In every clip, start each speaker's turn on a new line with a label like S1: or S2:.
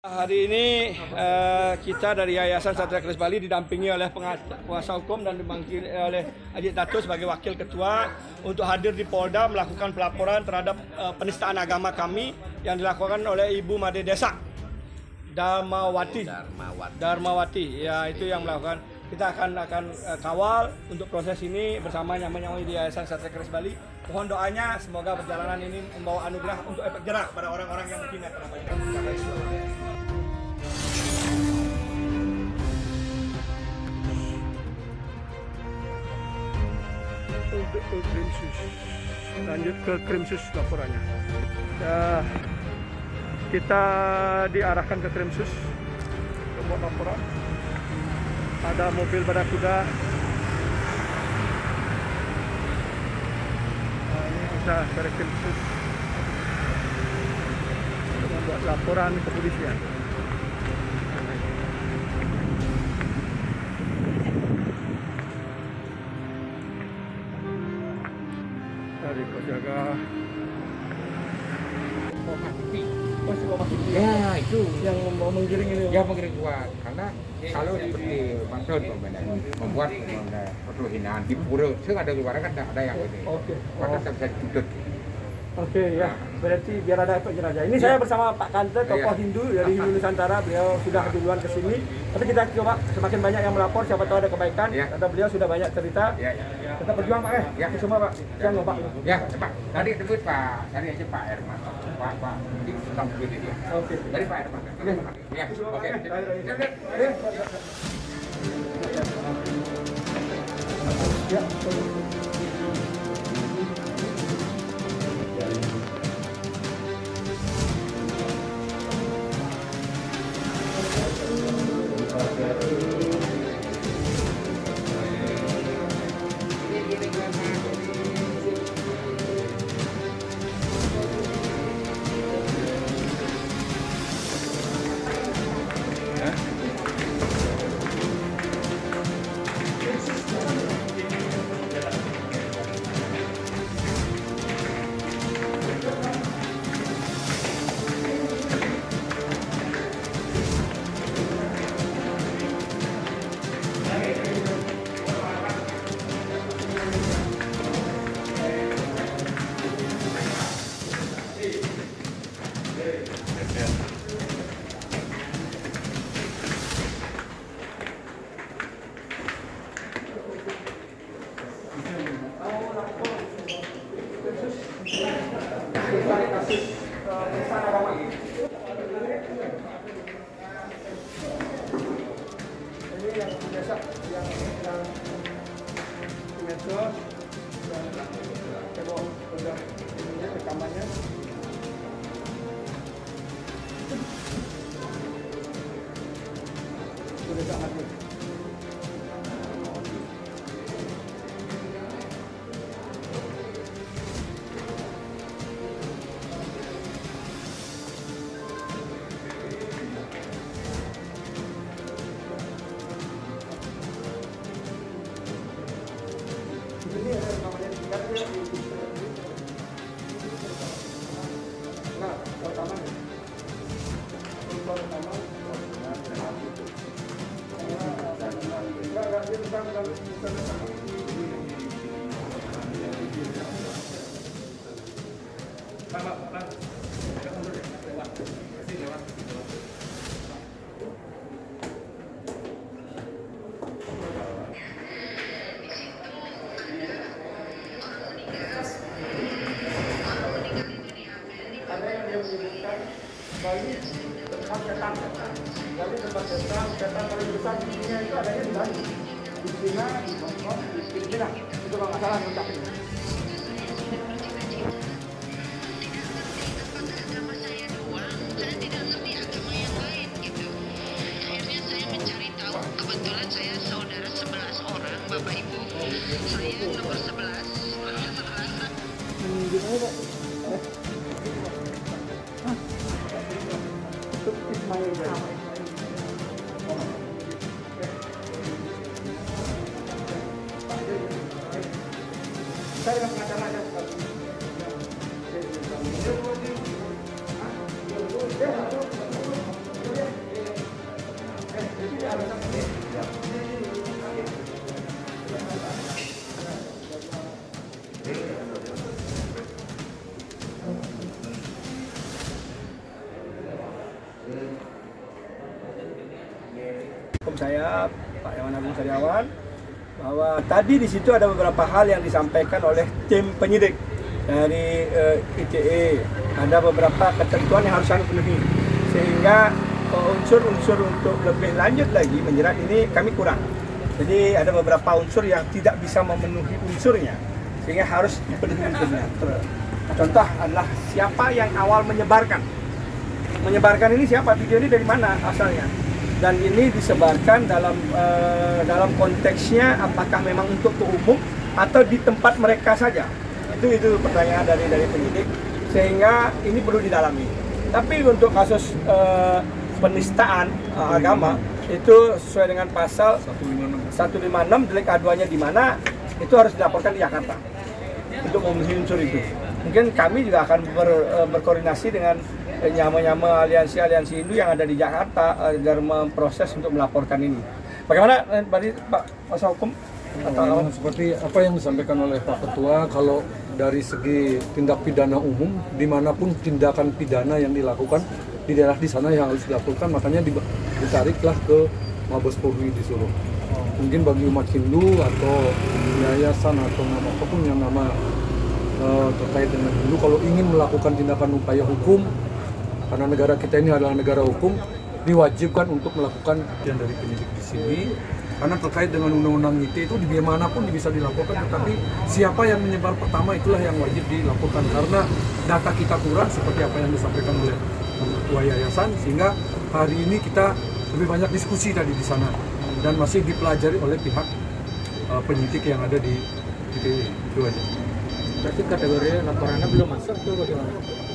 S1: Hari ini kita dari Yayasan Satria Keris Bali didampingi oleh kuasa hukum dan dibantu oleh Adik Dato sebagai wakil ketua untuk hadir di Polda melakukan pelaporan terhadap penistaan agama kami yang dilakukan oleh Ibu Made Desa Darmawati. Ya, itu yang melakukan. Kita akan kawal untuk proses ini bersama nyaman-nyaman di Yayasan Satria Keris Bali. Mohon doanya semoga perjalanan ini membawa anugerah untuk efek jerak pada orang-orang yang mungkin akan mencapai Islam. Untuk ke Krimsus, lanjut ke Krimsus laporannya. Kita diarahkan ke Krimsus untuk laporan. Ada mobil barakuda. Ini kita ke Krimsus untuk membuat laporan kepolisian. Dari pos jaga.
S2: Ya, itu
S1: yang mau menggiring ini.
S2: ya menggiring kuat karena kalau seperti Panson membuat perluhinaan di pura, ada luar kan ada yang ini.
S1: Oke.
S2: Maka bisa dituntut.
S1: Oke ya, berarti biar ada efek jerah. Ini saya bersama Pak Kante, tokoh Hindu dari Hindu Nusantara. Beliau sudah duluan ke sini. Tapi kita coba semakin banyak yang melapor, siapa tahu ada kebaikan. Kata beliau sudah banyak cerita. Kita berjuang Pak ya. Semua Pak. Jangan Pak.
S2: Ya, cepat. Tadi sebut Pak, tadi aja Pak Herman. Pak, ini tentang begini dia.
S1: Oke.
S2: Dari Pak Herman. Ya, oke.
S1: Ya. Ini yang biasa yang di medsos dan coba udah ininya rekamannya. Sudah sangat baik. Bali tempat setan. Bali tempat setan paling besar di dunia itu adanya di Bali. Di Cina, di Hong Kong, di Filipina. Itu kalau nggak salah mencapai.
S3: Kebetulan saya saudara 11 orang, Bapak Ibu. Saya nomor 11.
S1: Gimana Pak? Untuk Ismail saya pengacara aja. Hukum saya Pak Yaman Agung Sariawan bahwa tadi di situ ada beberapa hal yang disampaikan oleh tim penyidik dari ITE. Ada beberapa ketentuan yang harus kami penuhi sehingga unsur-unsur untuk lebih lanjut lagi menjerat ini kami kurang. Jadi ada beberapa unsur yang tidak bisa memenuhi unsurnya sehingga harus dipenuhi unsurnya. Contoh adalah siapa yang awal menyebarkan. Menyebarkan ini siapa? Video ini dari mana asalnya? Dan ini disebarkan dalam konteksnya apakah memang untuk umum atau di tempat mereka saja. Itu pertanyaan dari penyidik sehingga ini perlu didalami. Tapi untuk kasus penistaan agama itu sesuai dengan pasal 156 delik aduannya di mana itu harus dilaporkan di Jakarta untuk memenuhi unsur itu. Mungkin kami juga akan berkoordinasi dengan nyama-nyama aliansi Hindu yang ada di Jakarta agar memproses untuk melaporkan ini. Bagaimana tadi Pak Kuasa Hukum?
S4: Seperti apa yang disampaikan oleh Pak Ketua, kalau dari segi tindak pidana umum, dimanapun tindakan pidana yang dilakukan di daerah di sana yang harus dilakukan, makanya ditariklah ke Mabes Polri di Solo. Mungkin bagi umat Hindu atau yayasan atau nama apapun yang nama terkait dengan Hindu, kalau ingin melakukan tindakan upaya hukum, karena negara kita ini adalah negara hukum, diwajibkan untuk melakukan yang dari penyidik di sini. Karena terkait dengan undang-undang ITE itu di manapun bisa dilaporkan, tetapi siapa yang menyebar pertama itulah yang wajib dilaporkan. Karena data kita kurang seperti apa yang disampaikan oleh Ketua Yayasan, sehingga hari ini kita lebih banyak diskusi tadi di sana dan masih dipelajari oleh pihak penyidik yang ada di ITE. Itu aja.
S5: Berarti kategori laporannya belum masuk tuh bagaimana?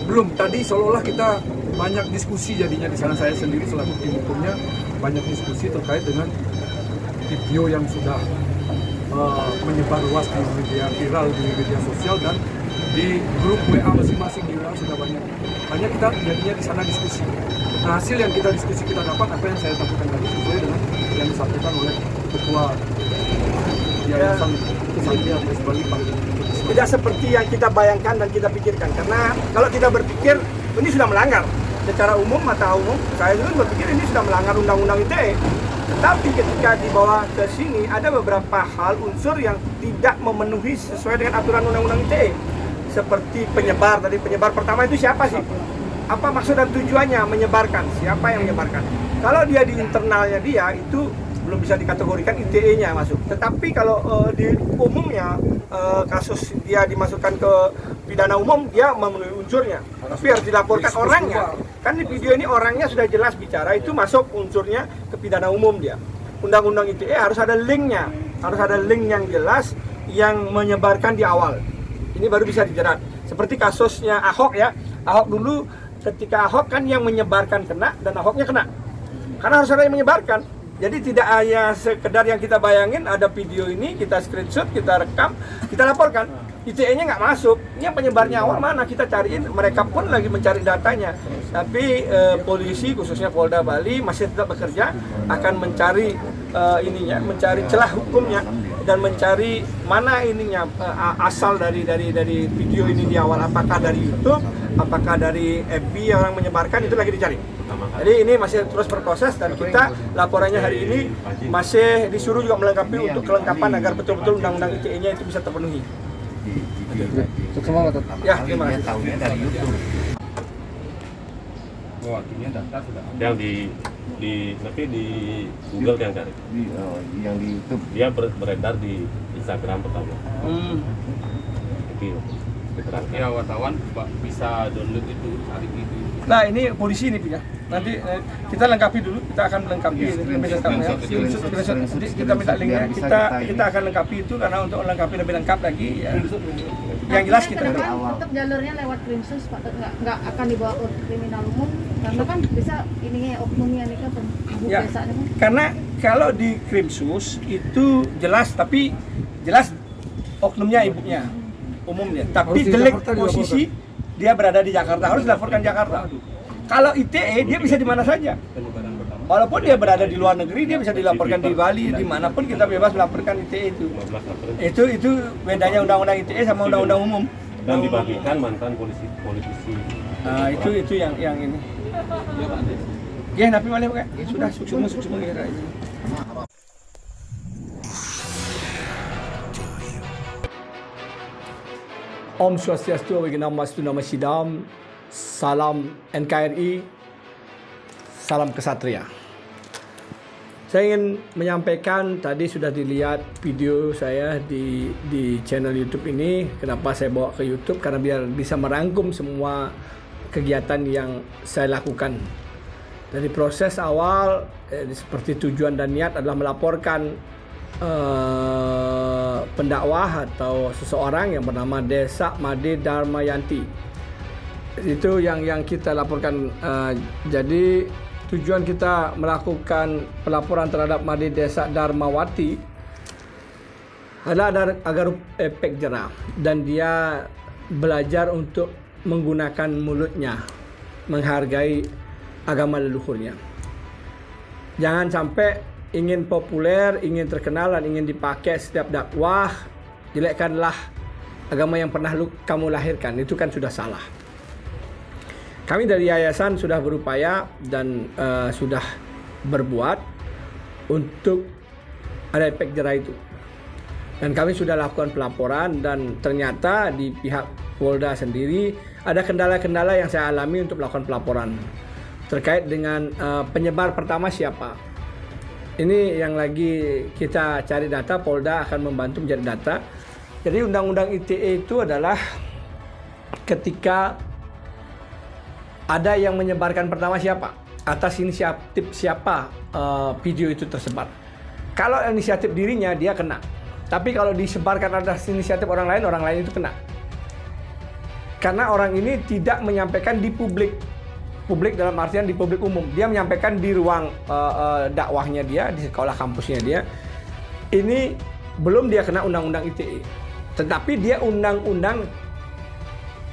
S4: Belum, tadi seolah-olah kita banyak diskusi jadinya di sana, saya sendiri selaku tim hukumnya banyak diskusi terkait dengan video yang sudah menyebar luas di media viral di media sosial dan di grup WA masing-masing di WA sudah banyak. Hanya kita jadinya di sana diskusi. Nah, hasil yang kita diskusi kita dapat apa yang saya sampaikan tadi sesuai dengan yang disampaikan oleh Ketua Yayasan Kesatria Kris Bali Pak.
S1: Tidak seperti yang kita bayangkan dan kita pikirkan, karena kalau kita berpikir ini sudah melanggar secara umum, mata umum saya juga berpikir ini sudah melanggar undang-undang ITE. Tetapi ketika dibawa ke sini ada beberapa hal unsur yang tidak memenuhi sesuai dengan aturan undang-undang ITE. Seperti penyebar tadi, penyebar pertama itu siapa sih? Apa maksud dan tujuannya menyebarkan? Siapa yang menyebarkan? Kalau dia di internalnya dia itu belum bisa dikategorikan ITE-nya masuk. Tetapi kalau di umumnya kasus dia dimasukkan ke pidana umum, dia memenuhi unsurnya. Tapi harus dilaporkan orangnya. Kan di video ini orangnya sudah jelas bicara, itu masuk unsurnya ke pidana umum dia. Undang-undang ITE harus ada linknya, harus ada link yang jelas yang menyebarkan di awal. Ini baru bisa dijerat. Seperti kasusnya Ahok ya. Ahok dulu ketika Ahok kan yang menyebarkan kena dan Ahoknya kena. Karena harus ada yang menyebarkan. Jadi tidak hanya sekedar yang kita bayangin, ada video ini, kita screenshot, kita rekam, kita laporkan. ITE-nya nggak masuk, ini yang penyebarnya awal mana, kita cariin, mereka pun lagi mencari datanya. Tapi polisi, khususnya Polda Bali, masih tetap bekerja, akan mencari mencari celah hukumnya, dan mencari mana ininya, asal dari video ini di awal, apakah dari YouTube, apakah dari FB yang orang menyebarkan, itu lagi dicari. Jadi ini masih terus berproses dan kita laporannya hari ini masih disuruh juga melengkapi untuk kelengkapan agar betul-betul undang-undang ITE-nya itu bisa terpenuhi.
S5: Semangat tetap.
S1: Ya, terima kasih.
S2: Tahunya dari YouTube.
S6: Oh, artinya data sudah ada. Yang nanti di Google yang cari.
S2: Yang di YouTube.
S6: Dia beredar di Instagram pertama. Itu keterangan.
S7: Ya wartawan Pak bisa download itu hari itu.
S1: Nah ini polisi ini ya. Nanti kita lengkapi dulu, kita akan melengkapi lebih lengkapnya. Nanti kita minta linknya, kita akan lengkapi itu karena untuk lengkapi lebih lengkap lagi ya. Yang jelas kita
S8: dari awal. Tetap jalurnya lewat Krimsus Pak, nggak akan dibawa ke kriminal umum karena kan bisa ininya oknumnya nih kan
S1: ya,
S8: biasanya kan.
S1: karena kalau di Krimsus itu jelas, tapi jelas oknumnya ibunya umumnya, tapi delik posisi dia berada di Jakarta harus dilaporkan Jakarta. Kalau ITE dia bisa di mana saja. Walaupun dia berada di luar negeri, dia bisa dilaporkan di Bali, dimanapun kita bebas melaporkan ITE itu. Itu bedanya undang-undang ITE sama undang-undang umum.
S6: Dan dibagikan mantan politisi.
S1: Nah, itu yang ini. Ya, tapi boleh bukan? Ya, sudah suksuma kira aja. Om Swastiastu, Wignamastu Namasidam, salam NKRI, salam kesatria. Saya ingin menyampaikan, tadi sudah dilihat video saya di channel YouTube ini. Kenapa saya bawa ke YouTube? Karena biar bisa merangkum semua kegiatan yang saya lakukan. Dari proses awal, seperti tujuan dan niat adalah melaporkan pendakwah atau seseorang yang bernama Desa Made Darmayanti. Itu yang kita laporkan. Jadi tujuan kita melakukan pelaporan terhadap Made Desa Darmawati adalah agar efek jerah, dan dia belajar untuk menggunakan mulutnya, menghargai agama leluhurnya. Jangan sampai ingin populer, ingin terkenal, dan ingin dipakai setiap dakwah, jelekkanlah agama yang pernah kamu lahirkan. Itu kan sudah salah. Kami dari yayasan sudah berupaya dan sudah berbuat untuk ada efek jerah itu. Dan kami sudah lakukan pelaporan, dan ternyata di pihak Polda sendiri ada kendala-kendala yang saya alami untuk melakukan pelaporan. Terkait dengan penyebar pertama siapa. Ini yang lagi kita cari data, Polda akan membantu mencari data. Jadi Undang-Undang ITE itu adalah ketika ada yang menyebarkan pertama siapa, atas inisiatif siapa video itu tersebar. Kalau inisiatif dirinya dia kena, tapi kalau disebarkan atas inisiatif orang lain itu kena. Karena orang ini tidak menyampaikan di publik dalam artian di publik umum. Dia menyampaikan di ruang dakwahnya dia, di sekolah kampusnya dia. Ini belum dia kena Undang-Undang ITE, tetapi dia Undang-Undang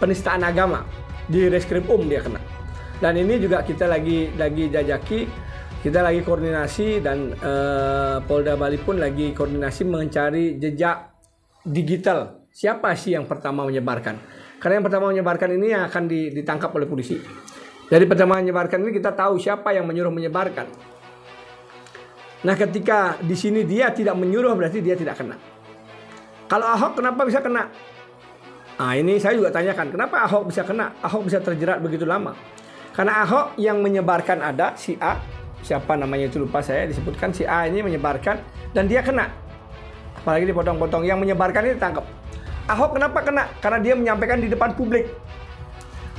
S1: penistaan agama. Di Reskrim dia kena. Dan ini juga kita lagi jajaki, kita lagi koordinasi, dan Polda Bali pun lagi koordinasi mencari jejak digital. Siapa sih yang pertama menyebarkan? Karena yang pertama menyebarkan ini yang akan ditangkap oleh polisi. Jadi pertama menyebarkan ini kita tahu siapa yang menyuruh menyebarkan. Nah, ketika di sini dia tidak menyuruh, berarti dia tidak kena. Kalau Ahok kenapa bisa kena? Nah, ini saya juga tanyakan, kenapa Ahok bisa kena? Ahok bisa terjerat begitu lama? Karena Ahok yang menyebarkan ada si A, siapa namanya itu lupa saya, disebutkan si A ini menyebarkan dan dia kena. Apalagi dipotong-potong, yang menyebarkan ini ditangkap. Ahok kenapa kena? Karena dia menyampaikan di depan publik.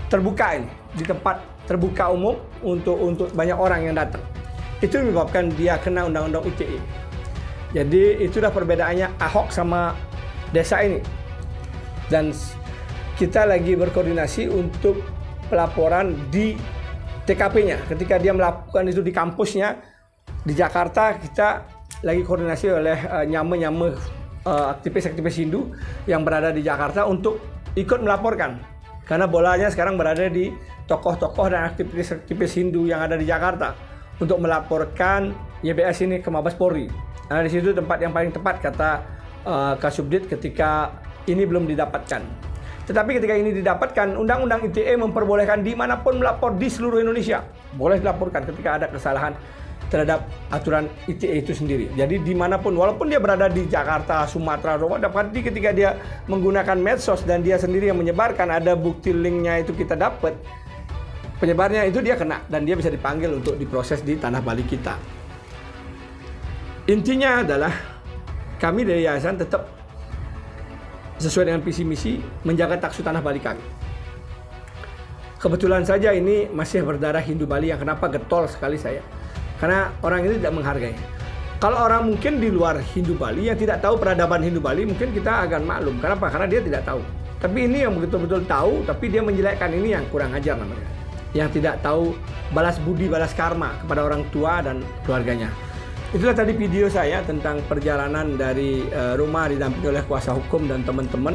S1: Terbuka ini, di tempat terbuka umum untuk banyak orang yang datang. Itu menyebabkan dia kena Undang-Undang ITE. Jadi itulah perbedaannya Ahok sama desa ini. Dan kita lagi berkoordinasi untuk pelaporan di TKP-nya. Ketika dia melakukan itu di kampusnya di Jakarta, kita lagi koordinasi oleh nyame-nyame aktivis-aktivis Hindu yang berada di Jakarta untuk ikut melaporkan. Karena bolanya sekarang berada di tokoh-tokoh dan aktivis-aktivis Hindu yang ada di Jakarta untuk melaporkan YBS ini ke Mabes Polri. Nah, di situ tempat yang paling tepat kata Kasubdit ketika ini belum didapatkan. Tetapi ketika ini didapatkan, Undang-Undang ITE memperbolehkan dimanapun melapor di seluruh Indonesia. Boleh dilaporkan ketika ada kesalahan terhadap aturan ITE itu sendiri. Jadi dimanapun, walaupun dia berada di Jakarta, Sumatera, dapat ketika dia menggunakan medsos dan dia sendiri yang menyebarkan, ada bukti linknya itu kita dapat, penyebarnya itu dia kena dan dia bisa dipanggil untuk diproses di tanah Bali kita. Intinya adalah kami dari yayasan tetap sesuai dengan visi misi menjaga taksu tanah Bali kami. Kebetulan saja ini masih berdarah Hindu Bali yang kenapa getol sekali saya. Karena orang ini tidak menghargai. Kalau orang mungkin di luar Hindu Bali yang tidak tahu peradaban Hindu Bali, mungkin kita akan maklum. Kenapa? Karena dia tidak tahu. Tapi ini yang betul-betul tahu, tapi dia menjelekkan, ini yang kurang ajar namanya. Yang tidak tahu balas budi, balas karma kepada orang tua dan keluarganya. Itulah tadi video saya tentang perjalanan dari rumah didampingi oleh kuasa hukum dan teman-teman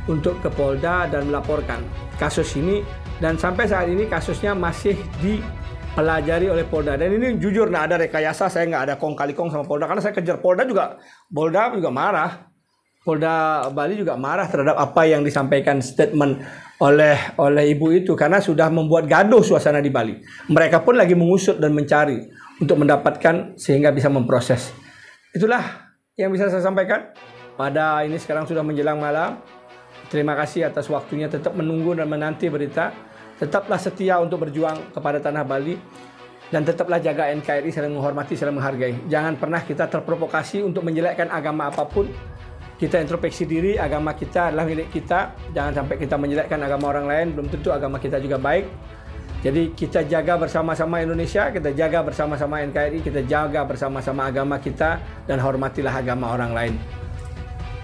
S1: untuk ke Polda dan melaporkan kasus ini. Dan sampai saat ini kasusnya masih dipelajari oleh Polda. Dan ini jujur, nggak ada rekayasa, saya nggak ada kong kali kong sama Polda. Karena saya kejar Polda juga marah. Polda Bali juga marah terhadap apa yang disampaikan statement oleh ibu itu karena sudah membuat gaduh suasana di Bali. Mereka pun lagi mengusut dan mencari untuk mendapatkan sehingga bisa memproses. Itulah yang bisa saya sampaikan. Pada ini sekarang sudah menjelang malam. Terima kasih atas waktunya, tetap menunggu dan menanti berita. Tetaplah setia untuk berjuang kepada tanah Bali. Dan tetaplah jaga NKRI, saling menghormati, saling menghargai. Jangan pernah kita terprovokasi untuk menjelekkan agama apapun. Kita introspeksi diri, agama kita adalah milik kita. Jangan sampai kita menjelekkan agama orang lain, belum tentu agama kita juga baik. Jadi kita jaga bersama-sama Indonesia, kita jaga bersama-sama NKRI, kita jaga bersama-sama agama kita, dan hormatilah agama orang lain.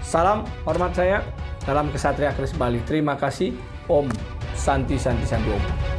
S1: Salam hormat saya, salam Kesatria Kris Bali. Terima kasih. Om Santi Santi Santi Om.